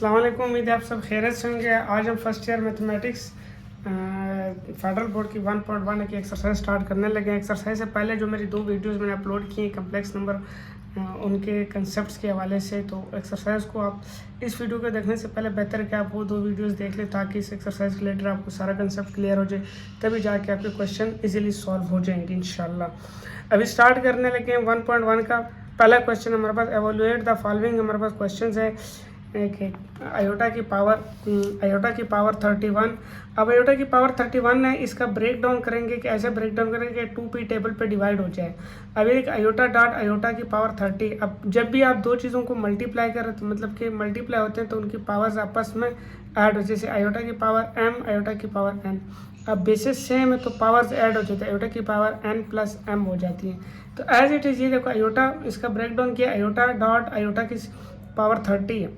अस्सलाम वालेकुम। उम्मीद है आप सब खैरियत से होंगे। आज हम first year mathematics federal board की 1.1 की एक्सरसाइज स्टार्ट करने लगे हैं। एक्सरसाइज से पहले जो मेरी 2 वीडियोस मैंने अपलोड किए हैं कम्प्लेक्स नंबर उनके कंसेप्ट्स के हवाले से, तो एक्सरसाइज को आप इस वीडियो को देखने से पहले बेहतर कि आप वो 2 वीडियोस देख लें ताकि इस एक्सरसाइज के रिलेटेड आपको सारा कंसेप्ट क्लियर हो जाए, तभी जाके आपके क्वेश्चन इजीली सॉल्व हो जाएंगे इंशाल्लाह। अभी स्टार्ट करने लगे हैं 1.1 का। पहला क्वेश्चन हमारे पास एवोल्यूएट द फॉलोइंग हमारे पास क्वेश्चन है। एक आयोटा की पावर 31। अब आयोटा की पावर 31 है, इसका ब्रेक डाउन करेंगे कि ऐसे ब्रेक डाउन करेंगे 2p टेबल पे डिवाइड हो जाए। अब एक आयोटा डॉट आयोटा की पावर 30। अब जब भी आप दो चीज़ों को मल्टीप्लाई करें तो मतलब कि मल्टीप्लाई होते हैं तो उनकी पावर्स आपस में ऐड हो, जैसे आयोटा की पावर m आयोटा की पावर n। अब बेसिस सेम है तो पावर्स ऐड हो जाते हैं, आयोटा की पावर n प्लस m हो जाती है। तो एज इट इज़ ये देखो आयोटा इसका ब्रेक डाउन किया, आयोटा डॉट आयोटा की पावर 30 है।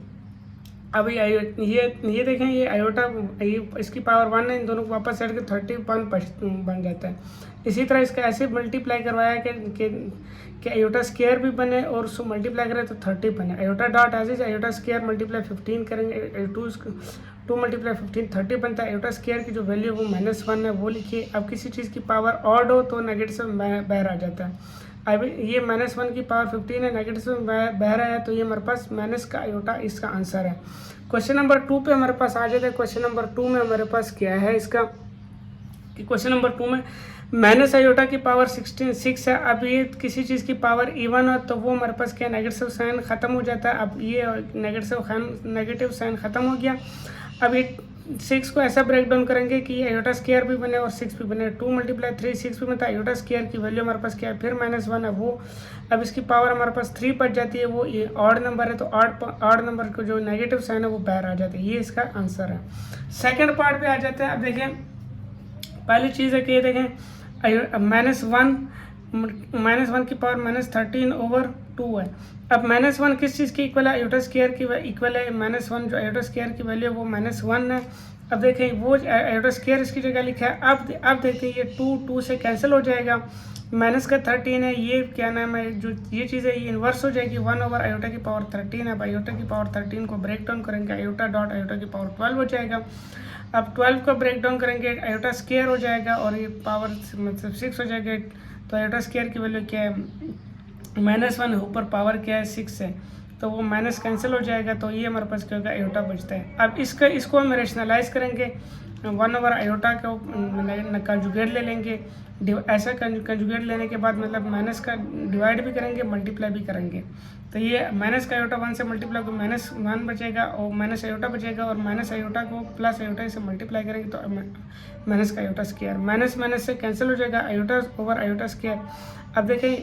अब ये देखें, ये आयोटा इसकी पावर 1 है, इन दोनों को वापस ऐड कर 31 बन जाता है। इसी तरह इसका ऐसे मल्टीप्लाई करवाया कि आयोटा स्केयर भी बने और उसको मल्टीप्लाई करें तो 30 बने। Iota dot as is iota square multiply 15 करेंगे, 2 मल्टीप्लाई 15 30 बनता है। आयोटा स्केयर की जो वैल्यू है वो -1 है, वो लिखिए। अब किसी चीज़ की पावर ऑड हो तो नेगेटिव में बाहर आ जाता है। अब ये -1 की पावर 15 है, नेगेटिव में बह रहा है तो ये हमारे पास माइनस का आयोटा इसका आंसर है। क्वेश्चन नंबर 2 पे हमारे पास आ जाता है। क्वेश्चन नंबर 2 में हमारे पास क्या है इसका कि क्वेश्चन नंबर 2 में माइनस आयोटा की पावर 6 है। अब ये किसी चीज़ की पावर इवन हो तो वो हमारे पास क्या नेगेटिव साइन ख़त्म हो जाता है। अब ये नेगेटिव साइन ख़त्म हो गया। अब ये 6 को ऐसा ब्रेक डाउन करेंगे कि ये आयोटा स्केयर भी बने और 6 भी बने। 2 मल्टीप्लाई 3 6 भी बनता है। आयोटा स्केयर की वैल्यू हमारे पास क्या है, फिर -1 है वो। अब इसकी पावर हमारे पास 3 बच जाती है, वो ये ऑड नंबर है तो ऑड नंबर को जो नेगेटिव साइन है वो बाहर आ जाती है। ये इसका आंसर है। सेकेंड पार्ट पे आ जाते हैं। अब देखें, पहली चीज़ है कि ये देखें -1 की पावर -13/2 है। अब -1 किस चीज़ की इक्वल है, आयोटा स्केयर की इक्वल है। -1 जो आयोटा स्केयर की वैल्यू है वो -1 है। अब देखें वो आयोटा स्केयर इसकी जगह लिखा है। अब देखें ये 2 से कैंसिल हो जाएगा, माइनस का 13 है, ये क्या नाम है जो ये चीज़ है ये इन्वर्स हो जाएगी 1/आयोटा की पावर 13 है। अब आयोटा की पावर 13 को ब्रेक डाउन करेंगे, आयोटा डॉट आयोटा की पावर 12 हो जाएगा। अब 12 को ब्रेक डाउन करेंगे, आयोटा स्केयर हो जाएगा और ये पावर मतलब 6 हो जाएगा। तो आयोटा स्केयर की वैल्यू क्या है, -1 है, ऊपर पावर क्या है 6 है, तो वो माइनस कैंसिल हो जाएगा। तो ये हमारे पास क्या होगा, आयोटा बचता है। अब इसको हम रेशनलाइज करेंगे, 1/आयोटा को कंजुगेट ले लेंगे। ऐसा कंजुगेट लेने के बाद मतलब माइनस का डिवाइड भी करेंगे, मल्टीप्लाई भी करेंगे। तो ये माइनस का आयोटा 1 से मल्टीप्लाई को -1 बचेगा और माइनस आयोटा बचेगा, और माइनस आयोटा को प्लस आयोटा से मल्टीप्लाई करेंगे तो माइनस का आयोटा स्केयर, माइनस से कैंसिल हो जाएगा, आयोटा ओवर आयोटा स्केयर। अब देखें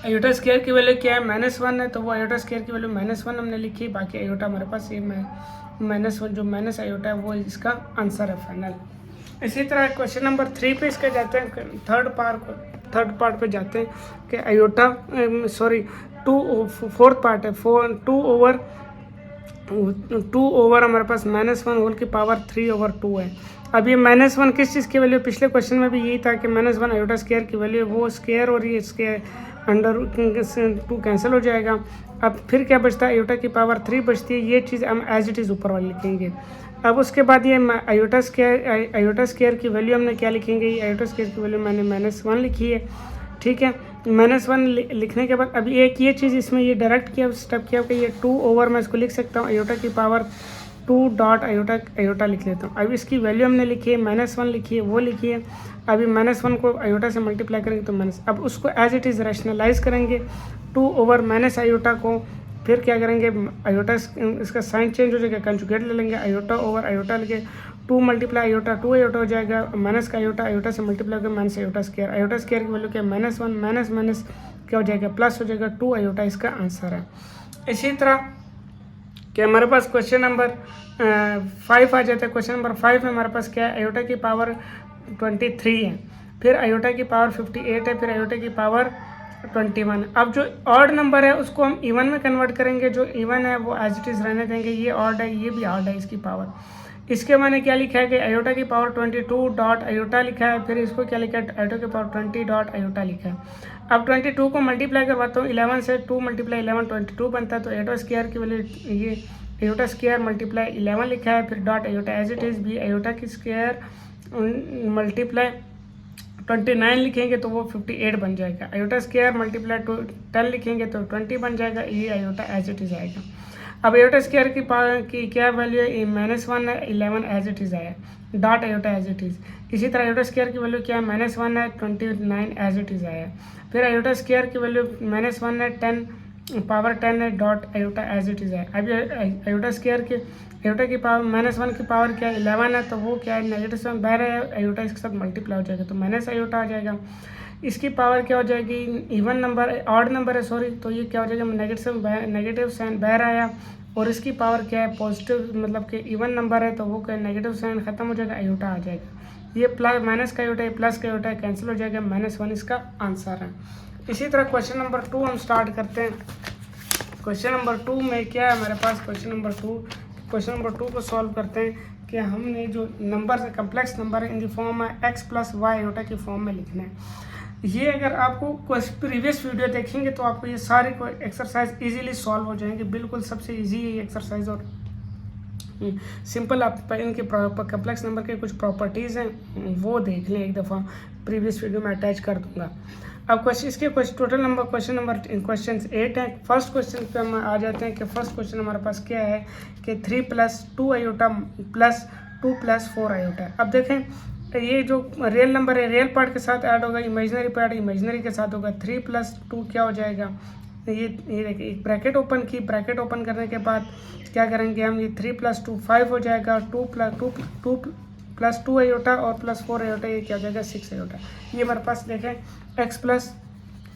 आयोटा स्केयर की वैल्यू क्या है, -1 है, तो वो आयोटा स्केयर की वैल्यू -1 हमने लिखी। बाकी आयोटा हमारे पास ये -1 जो माइनस आयोटा है वो इसका आंसर है फाइनल। इसी तरह क्वेश्चन नंबर 3 पे इसके जाते हैं, थर्ड पार्ट पे जाते हैं कि आयोटा फोर्थ पार्ट है 2 ओवर हमारे पास -1 होल की पावर 3/2 है। अब ये -1 किस चीज़ की वैल्यू, पिछले क्वेश्चन में भी यही था कि -1 आयोटा स्केयर की वैल्यू, वो स्केयर और ये स्केयर √2 कैंसिल हो जाएगा। अब फिर क्या बचता है, आयोटा की पावर 3 बचती है। ये चीज़ हम एज इट इज़ ऊपर वाले लिखेंगे। अब उसके बाद ये आयोटा स्केयर की वैल्यू हमने क्या लिखेंगे, ये आयोटा स्केयर की वैल्यू मैंने -1 लिखी है, ठीक है। -1 लिखने के बाद अभी एक ये चीज़ इसमें ये डायरेक्ट किया स्टेप किया कि ये 2 ओवर मैं इसको लिख सकता हूँ, आयोटा की पावर 2 डॉट आयोटा लिख लेता हूँ। अब इसकी वैल्यू हमने लिखी है, -1 लिखी है, वो लिखी है। अभी -1 को आयोटा से मल्टीप्लाई करेंगे तो माइनस, अब उसको एज इट इज़ रैशनलाइज करेंगे 2 ओवर माइनस आयोटा को। फिर क्या करेंगे, आयोटा इसका साइन चेंज हो जाएगा, कंजुगेट ले लेंगे, आयोटा ओवर आयोटा लेके 2 मल्टीप्लाई आयोटा 2 आयोटा हो जाएगा, माइनस का आयोटा से मल्टीप्लाई होकर माइनस आयोटा स्केयर की वैल्यू क्या है, -1 माइनस क्या हो जाएगा, प्लस हो जाएगा 2 आयोटा, इसका आंसर है। इसी तरह कि हमारे पास क्वेश्चन नंबर 5 आ जाता है। क्वेश्चन नंबर 5 में हमारे पास क्या है, आयोटा की पावर 23 है, फिर आयोटा की पावर 58 है, फिर आयोटा की पावर 21। अब जो ऑड नंबर है उसको हम इवन में कन्वर्ट करेंगे, जो इवन है वो एज इट इज़ रहने देंगे। ये ऑड है, ये भी ऑड है इसकी पावर। इसके मैंने क्या लिखा है कि आयोटा की पावर 22 डॉट आयोटा लिखा है, फिर इसको क्या लिखा है, आयोटा की पावर 20 डॉट आयोटा लिखा है। अब 22 को मल्टीप्लाई करवाता हूँ 11 से, 2 × 11 22 बनता है, तो आयोटा स्केयर की वैल्यू ये आयोटा स्क्वायर मल्टीप्लाई 11 लिखा है, फिर dot iota as it is भी आयोटा की स्क्वायर मल्टीप्लाई 29 लिखेंगे तो वो 58 बन जाएगा। आयोटा स्क्वायर मल्टीप्लाई 10 लिखेंगे तो 20 बन जाएगा। ये आयोटा एज इट इज़ आएगा। अब आयोटा स्क्वायर की क्या वैल्यू है, -1 है, 11 एज इट इज़ आया, dot iota as it is. इसी तरह आयोटा स्क्वायर की वैल्यू क्या है, -1 है, 29 एज इट इज़ आया। फिर आयोटा स्क्वायर की वैल्यू -1 है, 10 पावर 10 है, dot iota as it is आया। अभी आयोटा स्क्वायर के आयोटा की पावर -1 की पावर क्या है, 11 है, तो वो क्या है नेगेटिव साइन बाहर है, आयोटा इसके साथ मल्टीप्लाई हो जाएगा तो माइनस आयोटा आ जाएगा। इसकी पावर क्या हो जाएगी, इवन नंबर ऑड नंबर है सॉरी, तो ये क्या हो जाएगा नेगेटिव साइन बाहर आया, और इसकी पावर क्या है पॉजिटिव, मतलब कि इवन नंबर है तो वो क्या नेगेटिव साइन खत्म हो जाएगा, आयोटा आ जाएगा। ये प्लस माइनस का आयोटा है, प्लस का आयोटा है, कैंसिल हो जाएगा, -1 इसका आंसर है। इसी तरह क्वेश्चन नंबर 2 हम स्टार्ट करते हैं। क्वेश्चन नंबर 2 में क्या है हमारे पास, क्वेश्चन नंबर 2 को सॉल्व करते हैं कि हमने जो नंबर है कम्प्लेक्स नंबर है इन दी फॉर्म है x + y आयोटा की फॉर्म में लिखना है। ये अगर आपको प्रीवियस वीडियो देखेंगे तो आपको ये सारे को एक्सरसाइज इजीली सॉल्व हो जाएंगे, बिल्कुल सबसे इजी है ये एक्सरसाइज और सिंपल। आप इनके कम्प्लेक्स नंबर के कुछ प्रॉपर्टीज़ हैं वो देख लें एक दफ़ा, प्रीवियस वीडियो में अटैच कर दूंगा। अब क्वेश्चन इसके टोटल नंबर क्वेश्चन 8 है। फर्स्ट क्वेश्चन पे हम आ जाते हैं कि फर्स्ट क्वेश्चन हमारे पास क्या है कि 3 + 2 आयोटा प्लस 2 + 4 आयोटा। अब देखें ये जो रियल नंबर है रियल पार्ट के साथ ऐड होगा, इमेजिनरी पार्ट इमेजिनरी के साथ होगा। 3 + 2 क्या हो जाएगा, ये देखिए एक ब्रैकेट ओपन की, ब्रैकेट ओपन करने के बाद क्या करेंगे हम, ये 3 + 2 5 हो जाएगा, 2 + 2 आयोटा और +4 आयोटा, ये क्या हो जाएगा 6 आयोटा। ये हमारे पास देखें x +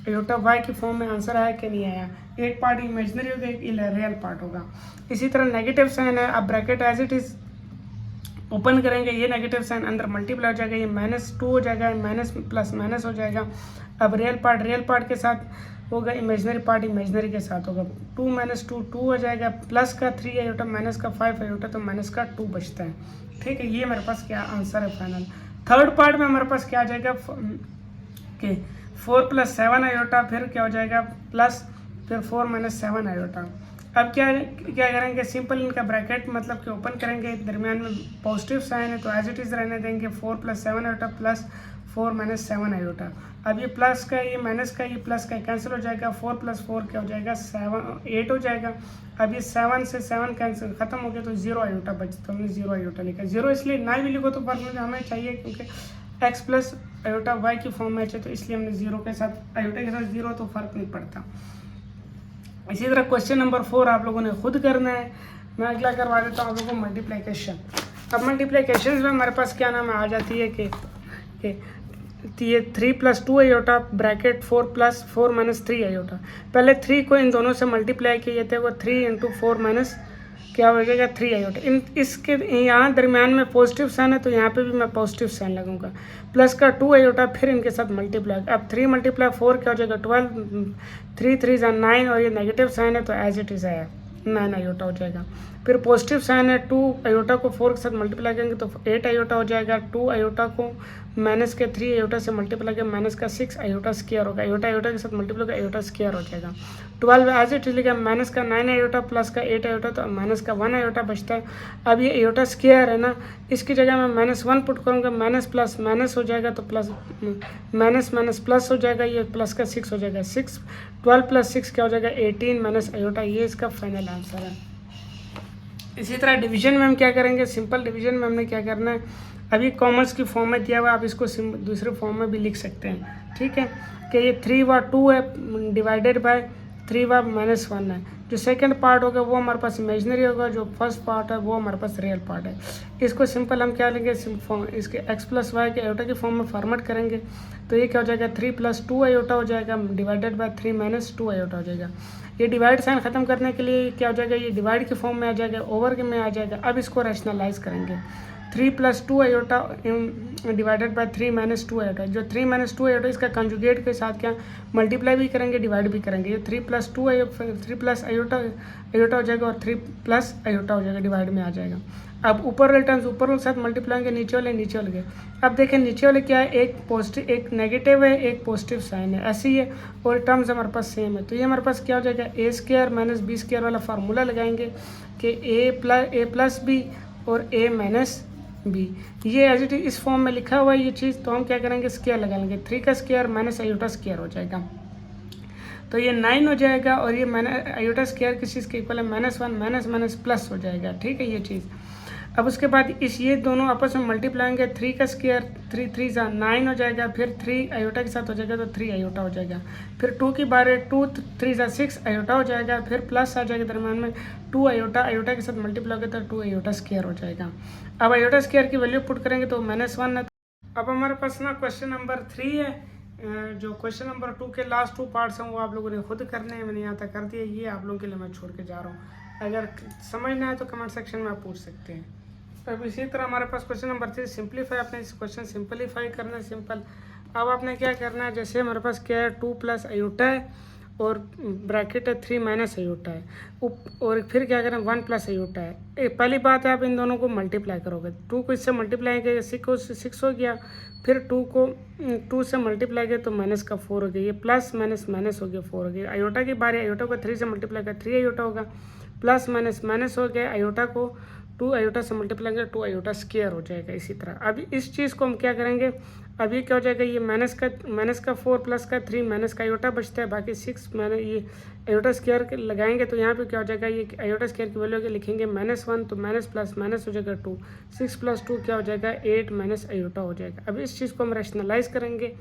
आयोटा y की फॉर्म में आंसर आया कि नहीं आया। एक पार्ट इमेजिनरी होगा, एक रियल पार्ट होगा। इसी तरह नेगेटिव साइन है, अब bracket as it is open करेंगे, ये नेगेटिव साइन अंदर मल्टीप्लाई हो जाएगा, ये -2 हो जाएगा, माइनस प्लस माइनस हो जाएगा। अब रियल पार्ट के साथ होगा, इमेजिनरी पार्ट इमेजिनरी के साथ होगा। 2 - 2 2 हो जाएगा, प्लस का 3 आयोटा माइनस का 5 आयोटा, तो माइनस का 2 बचता है। ठीक है, ये मेरे पास क्या आंसर है फाइनल। थर्ड पार्ट में हमारे पास क्या आ जाएगा कि 4 + 7 आयोटा, फिर क्या हो जाएगा प्लस, फिर 4 - 7 आयोटा। अब क्या करेंगे, सिंपल इनका ब्रैकेट मतलब कि ओपन करेंगे, दरमियान में पॉजिटिव साइन है तो एज इट इज़ रहने देंगे। 4 + 7 आयोटा प्लस 4 - 7 आयोटा। अब ये प्लस का ये माइनस का ये प्लस का कैंसिल हो जाएगा, 4 + 4 क्या हो जाएगा 8 हो जाएगा। अब ये 7 से 7 कैंसिल खत्म हो गया तो 0 आयोटा बचता, तो हमने 0 आयोटा लिखा। 0 इसलिए ना भी लिखो तो फर्क हमें चाहिए क्योंकि x + आयोटा y की फॉर्म में है, तो इसलिए हमने 0 के साथ आयोटा के साथ 0 तो फर्क नहीं पड़ता। इसी तरह क्वेश्चन नंबर 4 आप लोगों ने खुद करना है, मैं अगला करवा देता हूँ आप लोगों को मल्टीप्लिकेशन। अब मल्टीप्लिकेशन में हमारे पास क्या नाम आ जाती है कि ये 3 + 2 आयोटा ब्रैकेट 4 + 4 - 3 आयोटा। पहले 3 को इन दोनों से मल्टीप्लाई किए थे, वो 3 × 4 - क्या हो जाएगा 3 आयोटा। इसके यहाँ दरमियान में पॉजिटिव साइन है तो यहाँ पे भी मैं पॉजिटिव साइन लगाऊंगा, प्लस का 2 आयोटा, फिर इनके साथ मल्टीप्लाई। अब 3 × 4 क्या हो जाएगा 12, 3 × 3 = 9, और ये नेगेटिव साइन है तो एज इट इज़ आया 9 आयोटा हो जाएगा। फिर पॉजिटिव साइन है, 2 आयोटा को 4 के साथ मल्टीप्लाई करेंगे तो 8 आयोटा हो जाएगा। 2 आयोटा को माइनस के 3 आयोटा से मल्टीप्लाई करेंगे, माइनस का 6 आयोटा स्क्वायर होगा, आयोटा के साथ मल्टीप्लाई का आयोटा स्क्वायर हो जाएगा। 12 एज इट इज लिखा, माइनस का 9 आयोटा प्लस का 8 आयोटा, तो माइनस का 1 आयोटा बचता है। अब ये आयोटा स्क्वायर है ना, इसकी जगह मैं -1 पुट करूँगा, माइनस प्लस माइनस हो जाएगा तो प्लस माइनस प्लस हो जाएगा, ये प्लस का 6 हो जाएगा। 12 + 6 क्या हो जाएगा 18 माइनस आयोटा, ये इसका फाइनल आंसर है। इसी तरह डिवीजन में हम क्या करेंगे, सिंपल डिवीजन में हमने क्या करना है, अभी कॉमर्स की फॉर्म में दिया हुआ, आप इसको दूसरे फॉर्म में भी लिख सकते हैं। ठीक है कि ये 3/2 है डिवाइडेड बाय 3/-1 है। जो सेकंड पार्ट होगा वो हमारे पास इमेजिनरी होगा, जो फर्स्ट पार्ट है वो हमारे पास रियल पार्ट है। इसको सिंपल हम क्या लेंगे, इसके x + y के आयोटा की फॉर्म में फॉर्मेट करेंगे तो ये क्या हो जाएगा 3 + 2 आयोटा हो जाएगा, डिवाइडेड बाय 3 - 2 आयोटा हो जाएगा। ये डिवाइड साइन ख़त्म करने के लिए क्या हो जाएगा, ये डिवाइड की फॉर्म में आ जाएगा, ओवर के में आ जाएगा। अब इसको रैशनलाइज करेंगे 3 + 2 आयोटा डिवाइडेड बाय 3 - 2 आयोटा। जो 3 - 2 आयोटा इसका कंजुगेट के साथ क्या मल्टीप्लाई भी करेंगे, डिवाइड भी करेंगे। ये 3 + 2 3 प्लस आयोटा हो जाएगा और 3 प्लस आयोटा हो जाएगा, डिवाइड में आ जाएगा। अब ऊपर वाले टर्म्स ऊपर वाले साथ मल्टीप्लाई होंगे, नीचे वाले के। अब देखें नीचे वाले क्या है, एक पॉजिटिव एक नेगेटिव है, एक पॉजिटिव साइन है, ऐसी है। और टर्म्स हमारे पास सेम है, तो ये हमारे पास क्या हो जाएगा, a² - b² वाला फार्मूला लगाएंगे कि a + b और a - b। ये एज इट इज इस फॉर्म में लिखा हुआ है ये चीज़, तो हम क्या करेंगे, स्क्वायर लगा लेंगे। 3 का स्क्वायर - आयोटा स्क्वायर हो जाएगा, तो ये 9 हो जाएगा। और ये आयोटा स्क्वायर किस चीज़ के इक्वल है, -1 - प्लस हो जाएगा, ठीक है ये चीज़। अब उसके बाद ये दोनों आपस में मल्टीप्लाई होंगे। 3 का स्क्वायर 3 3 9 हो जाएगा, फिर 3 आयोटा के साथ हो जाएगा तो 3 आयोटा हो जाएगा। फिर 2 की बार 2 3 6 आयोटा हो जाएगा, फिर प्लस आ जाएगा दरम्यान में 2 आयोटा के साथ मल्टीप्लाई होगा तो 2 आयोटा स्क्वायर हो जाएगा। अब आयोटा स्क्वायर की वैल्यू पुट करेंगे तो -1 है। अब हमारे पास ना क्वेश्चन नंबर 3 है। जो क्वेश्चन नंबर 2 के लास्ट 2 पार्ट्स हैं वो आप लोगों ने खुद करने हैं, मैंने यहाँ तक कर दिया। ये आप लोगों के लिए मैं छोड़ के जा रहा हूँ, अगर समझना है तो कमेंट सेक्शन में आप पूछ सकते हैं। अब इसी तरह हमारे पास क्वेश्चन नंबर 3 सिंपलीफाई, आपने इस क्वेश्चन सिंपलीफाई करना है, सिंपल। अब आपने क्या करना है, जैसे हमारे पास क्या है 2 + आयोटा है और ब्रैकेट है 3 - आयोटा है, और फिर क्या करें 1 + आयोटा है। पहली बात है आप इन दोनों को मल्टीप्लाई करोगे, 2 को इससे मल्टीप्लाई किया 6 हो गया, फिर 2 को 2 से मल्टीप्लाई किया तो -4 हो गया, ये प्लस माइनस हो गया 4 हो गया। आयोटा की बारी, आयोटा को 3 से मल्टीप्लाई किया 3 आयोटा होगा, प्लस माइनस हो गया, आयोटा को 2 आयोटा से मल्टीप्लाई करेंगे 2 आयोटा स्क्वायर हो जाएगा। इसी तरह अब इस चीज़ को हम क्या करेंगे, अब ये क्या हो जाएगा, ये माइनस का 4 प्लस का 3 माइनस का आयोटा बचता है, बाकी 6 ये आयोटा स्क्वायर लगाएंगे तो यहाँ पे क्या हो जाएगा, ये आयोटा स्क्वायर की वैल्यू के लिखेंगे -1 तो माइनस प्लस माइनस हो जाएगा 2, 6 + 2 क्या हो जाएगा 8 - आयोटा हो जाएगा। अब इस चीज़ को हम रैशनलाइज करेंगे,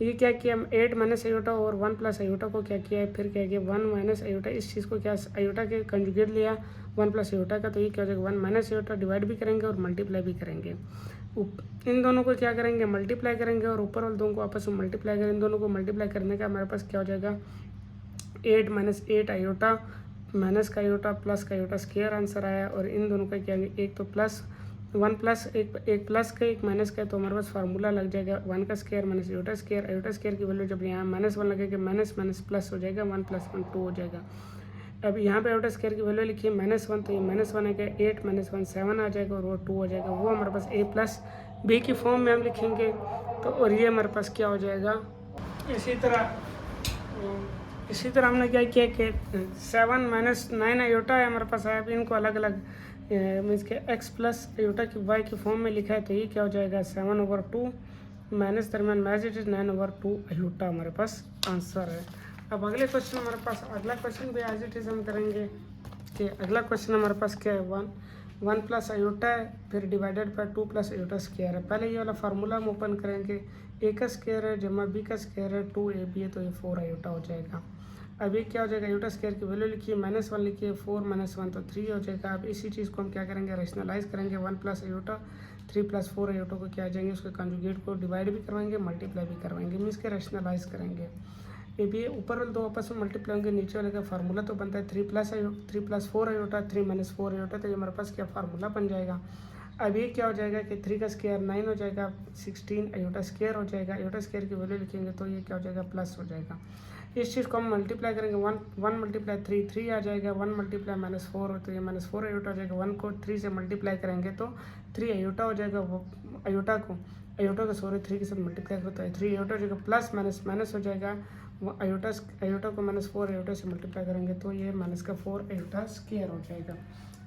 ये क्या किया हम 8 - आयोटा और 1 + आयोटा को क्या किया है, फिर क्या किया 1 - आयोटा, इस चीज़ को क्या आयोटा के कंजुगेट लिया 1 + आयोटा का, तो ये क्या हो जाएगा 1 - आयोटा, डिवाइड भी करेंगे और मल्टीप्लाई भी करेंगे। इन दोनों को क्या करेंगे मल्टीप्लाई करेंगे और ऊपर वाले दोनों को आपस में मल्टीप्लाई करेंगे। इन दोनों को मल्टीप्लाई करने का हमारे पास क्या हो जाएगा 8 - 8 आयोटा माइनस का आयोटा प्लस का आयोटा स्क्वायर आंसर आया। और इन दोनों का क्या है, एक तो प्लस 1 प्लस एक प्लस का एक माइनस का, तो हमारे पास फार्मूला लग जाएगा 1 का स्क्वायर माइनस आयोटा स्क्वायर की वैल्यू जब यहाँ -1 लगेगा माइनस प्लस हो जाएगा 1 + 1 2 हो जाएगा। अब यहाँ पे आयोटा स्क्वायर की वैल्यू लिखिए -1, तो ये -1 है, 8 - 1 7 आ जाएगा और वो 2 हो जाएगा। वो हमारे पास a + b की फॉर्म में हम लिखेंगे, तो और ये हमारे पास क्या हो जाएगा। इसी तरह हमने क्या किया कि 7 - 9 आयोटा है हमारे पास है, अब इनको अलग अलग मीन्स के x + आयोटा की y की फॉर्म में लिखा है, तो ये क्या हो जाएगा 7/2 माइनस दरम्यान मैजिट 9/2 आयोटा हमारे पास आंसर है। अब अगले क्वेश्चन हमारे पास, अगला क्वेश्चन भी एज इट इज़ हम करेंगे कि अगला क्वेश्चन हमारे पास क्या है 1 + आयोटा है, फिर डिवाइडेड बाय 2 + आयोटा स्क्वायर है। पहले ये वाला फार्मूला हम ओपन करेंगे, a का स्क्वायर है जमा b का स्क्वायर है 2ab है, तो ये 4 आयोटा हो जाएगा। अब ये क्या हो जाएगा आयोटा स्क्वायर की वैल्यू लिखिए -1 लिखिए 4 - 1 तो 3 हो जाएगा। अब इसी चीज़ को हम क्या करेंगे रैशनलाइज करेंगे, 1 + आयोटा 3 + 4 आयोटा को क्या आ जाएंगे, उसके कंजुगेट को डिवाइड भी करवाएंगे मल्टीप्लाई भी करवाएंगे, मीन्स के रैशनलाइज करेंगे। ये भी ऊपर वाले दो आपस में मल्टीप्लाई होंगे, नीचे वाले का फार्मूला तो बनता है 3 + 4 आयोटा 3 - 4 आयोटा, तो ये हमारे पास क्या फार्मूला बन जाएगा। अब ये क्या हो जाएगा कि 3 का स्क्वायर 9 हो जाएगा, 16 आयोटा स्क्वायर हो जाएगा, आयोटा स्क्वायर की वैल्यू लिखेंगे तो ये क्या हो जाएगा प्लस हो जाएगा। इस चीज़ को हम मल्टीप्लाई करेंगे 1 × 3 आ जाएगा, 1 × -4 तो ये -4 आयोटा हो जाएगा। 1 को 3 से मल्टीप्लाई करेंगे तो 3 आयोटा हो जाएगा, वो आयोटा को 3 के साथ मल्टीप्लाई करो तो 3 आयोटा हो जाएगा, प्लस माइनस हो जाएगा, वो आयोटा को -4 आयोटा से मल्टीप्लाई करेंगे तो ये -4 आयोटा स्क्वायर हो जाएगा।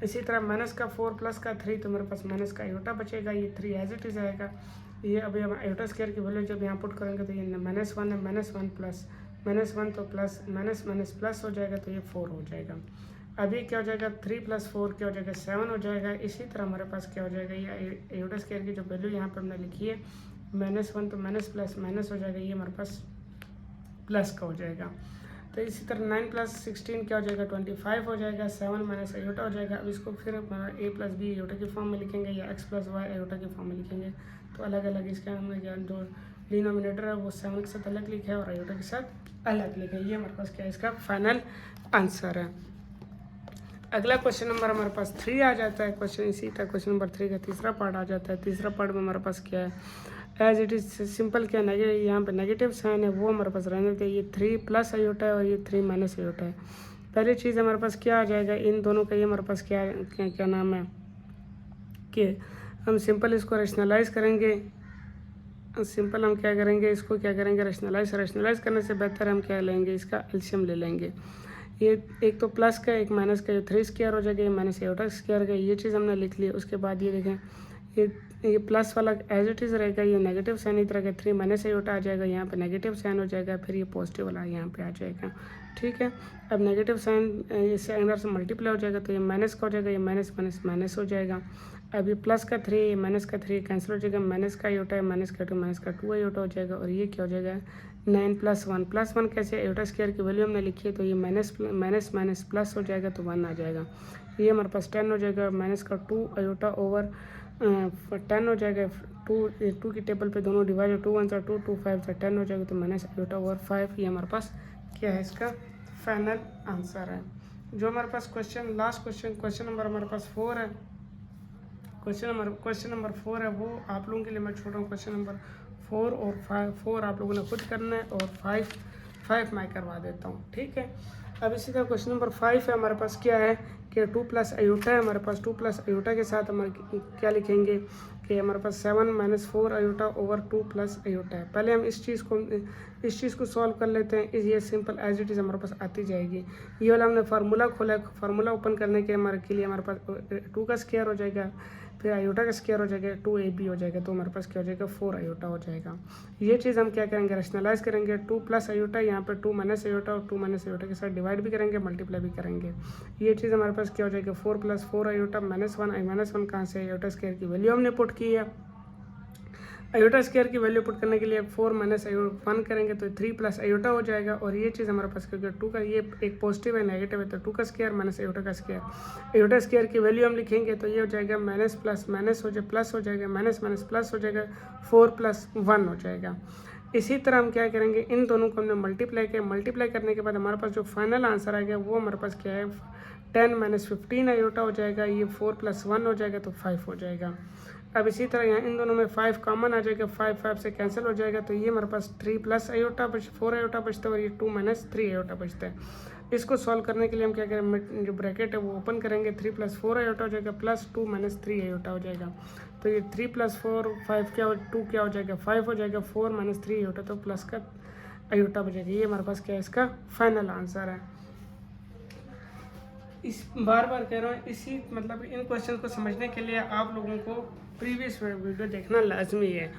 इसी तरह -4 प्लस का 3 तो मेरे पास माइनस का आयोटा बचेगा, ये 3 एज इट इज आएगा। ये अभी हम आयोटा स्क्वायर की वैल्यू जब यहाँ पुट करेंगे तो ये -1 है, -1 प्लस -1 तो प्लस माइनस प्लस हो जाएगा, तो ये 4 हो जाएगा। अभी क्या हो जाएगा 3 + 4 क्या हो जाएगा 7 हो जाएगा। इसी तरह हमारे पास क्या हो जाएगा, ये आयोटा स्क्वायर की जो वैल्यू यहाँ पर हमने लिखी है -1 तो माइनस प्लस माइनस हो जाएगा, ये हमारे पास प्लस का हो जाएगा। तो इसी तरह 9 + 16 क्या हो जाएगा 25 हो जाएगा, 7 - आयोटा हो जाएगा। अब इसको फिर हमारा a + b आयोटा की फॉर्म में लिखेंगे या x + y आयोटा की फॉर्म में लिखेंगे, तो अलग अलग इसका हमने जो डिनोमिनेटर है वो 7 के साथ अलग लिखा है और आयोटा के साथ अलग लिखा है। ये हमारे पास क्या है इसका फाइनल आंसर है। अगला क्वेश्चन नंबर हमारे पास 3 आ जाता है। क्वेश्चन इसी तरह क्वेश्चन नंबर 3 का तीसरा पार्ट आ जाता है। तीसरा पार्ट में हमारे पास क्या है, एज इट इज़ सिंपल क्या नेगेटिव, यहाँ पे नेगेटिव साइन है वो हमारे पास रहने देते हैं। ये 3 प्लस आयोटा है और ये 3 माइनस आयोटा है। पहली चीज़ हमारे पास क्या आ जाएगा, इन दोनों का ये हमारे पास क्या नाम है कि हम सिंपल इसको रेशनलाइज करेंगे। सिंपल हम क्या करेंगे, इसको क्या करेंगे, रेशनलाइज करने से बेहतर हम क्या लेंगे, इसका एलसीएम ले लेंगे। ये एक तो प्लस का एक माइनस का, ये 3 स्क्वायर हो जाएगा, ये माइनस आयोटा स्क्वायर का, ये चीज़ हमने लिख ली। उसके बाद ये देखें, ये प्लस वाला एज इट इज़ रहेगा, ये नेगेटिव साइन इस तरह का 3 माइनस आयोटा आ जाएगा, यहाँ पे नेगेटिव साइन हो जाएगा, फिर ये पॉजिटिव वाला यहाँ पे आ जाएगा। ठीक है, अब नेगेटिव साइन इससे अंदर से मल्टीप्लाई हो जाएगा, तो ये माइनस का हो जाएगा, ये माइनस माइनस माइनस हो जाएगा। अब ये प्लस का 3 माइनस का 3 कैंसिल हो जाएगा, माइनस का आयोटा है, माइनस का 2 माइनस का 2 आयोटा हो जाएगा। और ये क्या हो जाएगा, 9 + 1 कैसे, आयोटा स्क्वायर की वैल्यू हमने लिखी है, तो ये माइनस माइनस प्लस हो जाएगा तो 1 आ जाएगा। ये हमारे पास 10 हो जाएगा, माइनस का 2 आयोटा ओवर 10 हो जाएगा। 2 की टेबल पे दोनों डिवाइड, 2 1 2 2 5 10 हो जाएगा, तो माइनस आयोटा ओवर 5। ये हमारे पास क्या है, इसका फाइनल आंसर है। जो हमारे पास लास्ट क्वेश्चन नंबर हमारे पास 4 है। क्वेश्चन नंबर 4 है, वो आप लोगों के लिए मैं छोड़ रहा हूँ। क्वेश्चन नंबर 4 और 4 आप लोगों ने खुद करना है, और 5 मैं करवा देता हूँ। ठीक है, अब इसी तरह क्वेश्चन नंबर 5 है, हमारे पास क्या है कि 2 प्लस आयोटा है। हमारे पास 2 प्लस आयोटा के साथ हमारे क्या लिखेंगे कि हमारे पास 7 - 4 आयोटा ओवर 2 प्लस आयोटा है। पहले हम इस चीज़ को सॉल्व कर लेते हैं। ये सिंपल एज इट इज़ हमारे पास आती जाएगी। ये वाला हमने फार्मूला खोला है, फार्मूला ओपन करने के लिए हमारे पास 2 का स्क्वायर हो जाएगा, फिर आयोटा का स्क्वायर हो जाएगा, 2ab हो जाएगा, तो हमारे पास क्या हो जाएगा, 4 आयोटा हो जाएगा। ये चीज़ हम क्या करेंगे, रेशनलाइज करेंगे। 2 प्लस आयोटा, यहाँ पे 2 माइनस आयोटा, और 2 माइनस आयोटा के साथ डिवाइड भी करेंगे, मल्टीप्लाई भी करेंगे। ये चीज़ हमारे पास क्या हो जाएगा, 4 + 4 आयोटा -1 कहाँ से, आयोटा स्क्वायर की वैल्यू हमने पुट की है। आयोटा स्क्वायर की वैल्यू पुट करने के लिए 4 - 1 करेंगे, तो 3 प्लस आयोटा हो जाएगा। और ये चीज़ हमारे पास क्योंकि 2 का ये एक पॉजिटिव है नेगेटिव है, तो 2 का स्क्वायर माइनस आयोटा का स्क्वायर। आयोटा स्क्वायर की वैल्यू हम लिखेंगे, तो ये हो जाएगा माइनस प्लस माइनस हो जाए प्लस हो जाएगा, माइनस माइनस प्लस हो जाएगा, 4 + 1 हो जाएगा। इसी तरह हम क्या करेंगे, इन दोनों को हमने मल्टीप्लाई करने के बाद हमारे पास जो फाइनल आंसर आएगा वो हमारे पास क्या है, 10 - 15 आयोटा हो जाएगा। ये 4 + 1 हो जाएगा, तो 5 हो जाएगा। अब इसी तरह यहाँ इन दोनों में 5 कॉमन आ जाएगा, 5 से कैंसिल हो जाएगा, तो ये हमारे पास 3 + आयोटा 4 आयोटा बचता है, और ये 2 - 3 आयोटा बचता है। इसको सॉल्व करने के लिए हम क्या करें, जो ब्रैकेट है वो ओपन करेंगे, 3 + 4 आयोटा हो जाएगा, प्लस 2 - 3 आयोटा हो जाएगा। तो ये 3 + 4 5 2 क्या हो जाएगा, 5 हो जाएगा, 4 - 3 आयोटा, तो प्लस का आयोटा बचेगा। ये हमारे पास क्या है, इसका फाइनल आंसर है। इस बार कह रहा हूँ, इसी मतलब इन क्वेश्चन को समझने के लिए आप लोगों को प्रीवियस वीडियो देखना लाजमी है।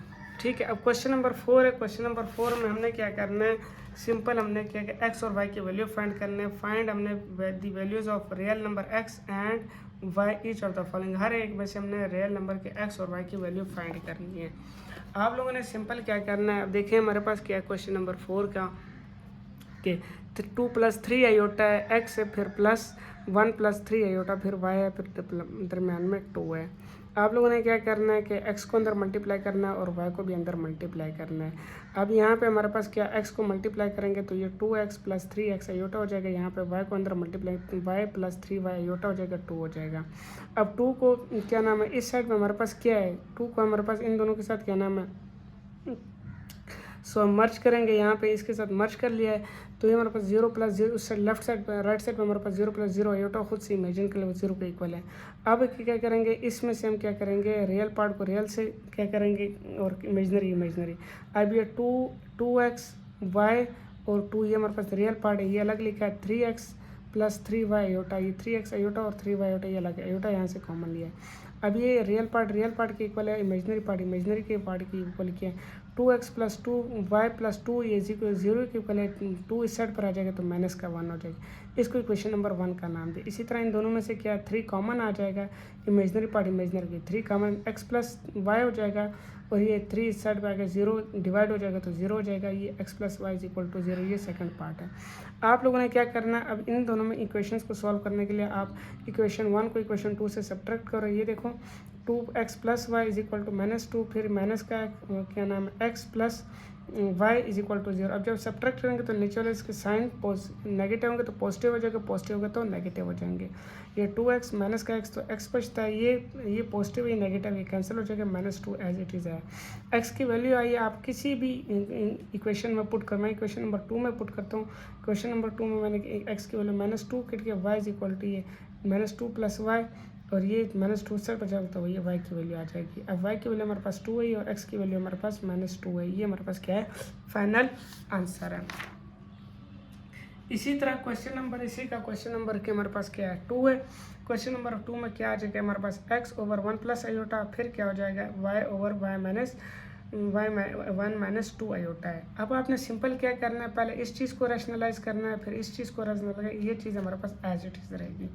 ठीक है, अब क्वेश्चन नंबर 4 है। क्वेश्चन नंबर 4 में हमने क्या करना है, सिंपल हमने क्या किया, एक्स और वाई की वैल्यू फाइंड करने हैं। फाइंड हमने the values of real number X and Y each of the following. हर एक में से हमने रियल नंबर के एक्स और वाई की वैल्यू फाइंड करनी है। आप लोगों ने सिंपल क्या करना है, अब देखिए हमारे पास क्या है क्वेश्चन नंबर 4 का कि 2 + 3 आयोटा है, एक्स है, फिर +1 + 3 आयोटा, फिर वाई है, फिर दरम्यान में 2 है। आप लोगों ने क्या करना है कि एक्स को अंदर मल्टीप्लाई करना है और वाई को भी अंदर मल्टीप्लाई करना है। अब यहाँ पे हमारे पास क्या, एक्स को मल्टीप्लाई करेंगे तो ये 2x + 3x आयोटा हो जाएगा। यहाँ पे वाई को अंदर मल्टीप्लाई, y + 3y आयोटा हो जाएगा, 2 हो जाएगा। अब 2 को क्या नाम है, इस साइड में हमारे पास क्या है, 2 को हमारे पास इन दोनों के साथ क्या नाम है, सो हम मर्ज करेंगे। यहाँ पे इसके साथ मर्ज कर लिया है, तो ये हमारे पास 0 + 0, उस साइड लेफ्ट साइड पर राइट साइड पर हमारे पास 0 + 0 आयोटा खुद से इमेजिन कर ले 0 के इक्वल है। अब क्या करेंगे, इसमें से हम क्या करेंगे, रियल पार्ट को रियल से क्या करेंगे और इमेजनरी। अब ये 2x y और 2 ये हमारे पास रियल पार्ट है, ये अलग लिखा है। 3x + 3y आयोटा, ये 3x आयोटा और 3y आयोटा ये अलग है, आयोटा यहाँ से कॉमन लिया है। अब ये रियल पार्ट के इक्वल है, इमेजनरी के पार्ट की इक्वल किया है। 2x + 2y + 2 ये 0 के इक्वल है, 2 इस साइड पर आ जाएगा तो माइनस का 1 हो जाएगा। इसको इक्वेशन नंबर 1 का नाम दे। इसी तरह इन दोनों में से क्या 3 कॉमन आ जाएगा, इमेजनरी की 3 कॉमन, x + y हो जाएगा, और ये 3 इस साइड पर आ गया, 0 डिवाइड हो जाएगा तो 0 हो जाएगा। ये x + y = 0, ये सेकंड पार्ट है। आप लोगों ने क्या करना है, अब इन दोनों में इक्वेशंस को सॉल्व करने के लिए आप इक्वेशन 1 को इक्वेशन 2 से सब्ट्रैक्ट करो। ये देखो 2x + y = -2, फिर माइनस का क्या नाम है x + y is equal to 0। अब जब सब्ट्रैक्ट करेंगे तो नीचे वाले इसके साइन नेगेटिव होंगे तो पॉजिटिव हो जाएगा, पॉजिटिव होगा तो नेगेटिव हो जाएंगे। ये 2x माइनस का x, तो x बचता है, ये पॉजिटिव ये नेगेटिव ये कैंसिल हो जाएगा, -2 एज इट इज़ है। x की वैल्यू आई आप किसी भी इक्वेशन में पुट कर, मैं इक्वेशन नंबर 2 में पुट करता हूँ। इक्वेशन नंबर 2 में मैंने x की वैल्यू -2 करके y इज इक्वल टू ये -2 + y, और ये -2 से बचा तो ये y की वैल्यू आ जाएगी। अब y की वैल्यू हमारे पास 2 है और x की वैल्यू हमारे पास -2 है। ये हमारे पास क्या है, फाइनल आंसर है। इसी तरह क्वेश्चन नंबर इसी का क्वेश्चन नंबर के हमारे पास क्या है, 2 है। क्वेश्चन नंबर 2 में क्या आ जाएगा हमारे पास x/1 + आयोटा, फिर क्या हो जाएगा y/1 - 2 आयोटा है। अब आपने सिंपल क्या करना है, पहले इस चीज़ को रैशनलाइज करना है, फिर इस चीज़ को रैशनलाइज, ये चीज़ हमारे पास एज इट इज़ रहेगी।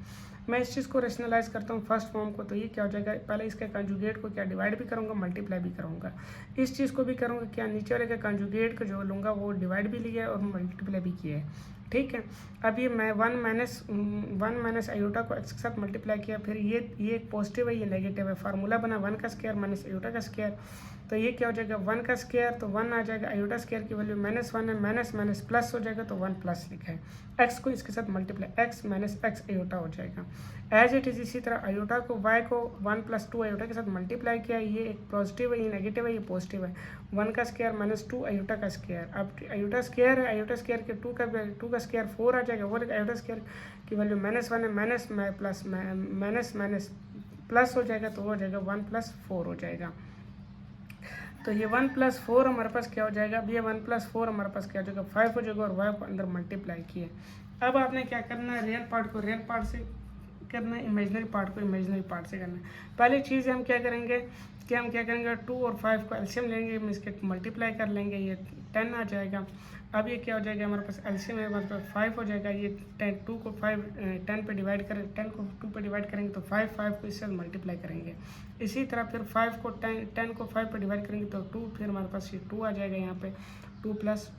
मैं इस चीज़ को रैशनलाइज करता हूँ फर्स्ट फॉर्म को, तो ये क्या हो जाएगा, पहले इसके कंजुगेट को क्या डिवाइड भी करूँगा, मल्टीप्लाई भी करूँगा। इस चीज़ को भी करूँगा, क्या नीचे वाले का कंजुगेट को जो लूँगा वो डिवाइड भी लिया है और मल्टीप्लाई भी किया है, ठीक है। अब ये मैं 1 - आयोटा को x के साथ मल्टीप्लाई किया, फिर ये एक पॉजिटिव है ये नेगेटिव है, फार्मूला बना 1 का स्क्वायर माइनस आयोटा का स्क्वायर, तो ये क्या हो जाएगा 1 का स्क्वायर, तो 1 आ जाएगा, आयोटा स्क्वायर की वैल्यू -1 है, माइनस प्लस हो जाएगा तो 1 प्लस लिखा है। x को इसके साथ मल्टीप्लाई x - x आयोटा हो जाएगा एज इट इज़। इसी तरह आयोटा को y को 1 + 2 आयोटा के साथ मल्टीप्लाई किया, ये एक पॉजिटिव है ये नेगेटिव है ये पॉजिटिव है, 1 का स्क्वायर -2 आयोटा का स्क्वायर। अब आयोटा स्क्वायर है, आयोटा स्क्वायर के 2 का स्क्वायर 4 आ जाएगा, और आयोटा स्क्वायर की वैल्यू -1 है, माइनस प्लस हो जाएगा तो हो जाएगा 1 + 4 हो जाएगा। तो ये 1 + 4 हमारे पास क्या हो जाएगा, अब ये 1 + 4 हमारे पास क्या हो जाएगा 5 हो जाएगा, और y को अंदर मल्टीप्लाई किए। अब आपने क्या करना है, रियल पार्ट को रियल पार्ट से करना है, इमेजिनरी पार्ट को इमेजिनरी पार्ट से करना है। पहली चीज़ हम क्या करेंगे कि हम क्या करेंगे 2 और 5 को एलसीएम लेंगे, हम इसके मल्टीप्लाई कर लेंगे, ये 10 आ जाएगा। अब ये क्या हो जाएगा हमारे पास एलसीएम है, हमारे पास 5 हो जाएगा, ये 2 को 10 पे डिवाइड करें, 10 को 2 पे डिवाइड करेंगे तो 5 को इससे मल्टीप्लाई करेंगे। इसी तरह फिर 5 को 10 को 5 पे डिवाइड करेंगे तो 2, फिर हमारे पास ये 2 आ जाएगा यहाँ पे, 2 +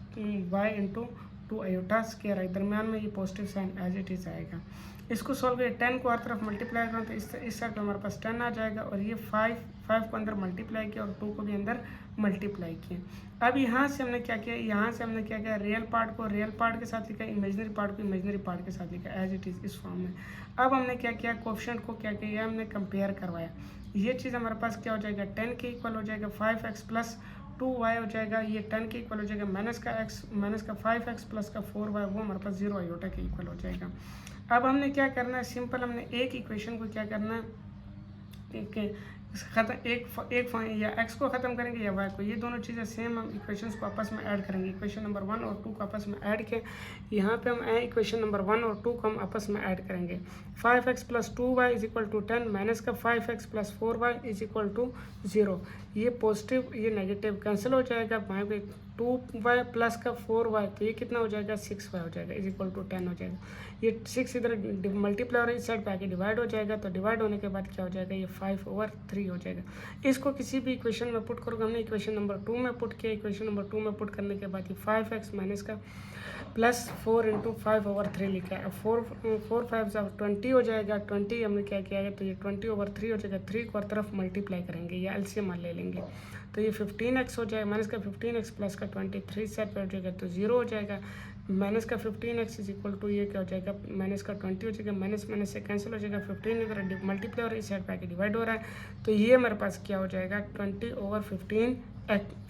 y × 2 आयोटा स्क्वायर है, दरम्यान में ये positive sign as it is आएगा। इसको सॉल्व करें, 10 को हर तरफ मल्टीप्लाई करें तो इस साइड पे हमारे पास 10 आ जाएगा, और ये 5 को अंदर मल्टीप्लाई किया और 2 को भी अंदर मल्टीप्लाई किया। अब यहाँ से हमने क्या किया, रियल पार्ट को रियल पार्ट के साथ लिखा, इमेजिनरी पार्ट को इमेजिनरी पार्ट के साथ लिखा एज इट इज़ इस फॉर्म में। अब हमने क्या किया, कोएफिशिएंट को क्या किया, हमने कंपेयर करवाया। ये चीज़ हमारे पास क्या हो जाएगा, 10 के इक्वल हो जाएगा 5x + 2y हो जाएगा, ये 10 के इक्वल हो जाएगा माइनस का 5x + का 4y, वो हमारे पास 0 आयोटा के इक्वल हो जाएगा। अब हमने क्या करना है, सिंपल हमने एक इक्वेशन को क्या करना है, या x को ख़त्म करेंगे या y को, ये दोनों चीज़ें सेम हम इक्वेशंस को आपस में ऐड करेंगे। इक्वेशन नंबर 1 और 2 को आपस में ऐड के यहाँ पे हम इक्वेशन नंबर 1 और 2 को हम आपस में ऐड करेंगे। 5x + 2y = 10 माइनस का 5x + 4y = 0। ये पॉजिटिव ये नेगेटिव कैंसिल हो जाएगा, वहाँ पे 2y + का 4y, तो ये कितना हो जाएगा 6y हो जाएगा = 10 हो जाएगा। ये 6 इधर मल्टीप्लाई और इस साइड पे आके डिवाइड हो जाएगा, तो डिवाइड होने के बाद क्या हो जाएगा, ये 5/3 हो जाएगा। इसको किसी भी इक्वेशन में पुट करोगे, हमने इक्वेशन नंबर 2 में पुट किया, इक्वेशन नंबर 2 में पुट करने के बाद ये 5x माइनस का +4 × 5/3 लिखा है। 4 5 20 हो जाएगा, 20 हमने क्या किया है, तो ये 20/3 हो जाएगा, 3 को हर तरफ मल्टीप्लाई करेंगे या एलसीएम ले लेंगे, तो ये 15x हो जाएगा, माइनस का 15x + का 23 साइड पर हो जाएगा तो 0 हो जाएगा, माइनस का 15x = ये क्या हो जाएगा, माइनस का 20 हो जाएगा, माइनस से कैंसिल हो जाएगा, 15 इधर मल्टीप्लाई और इस साइड पे आके डिवाइड हो रहा है, तो ये हमारे पास क्या हो जाएगा 20/15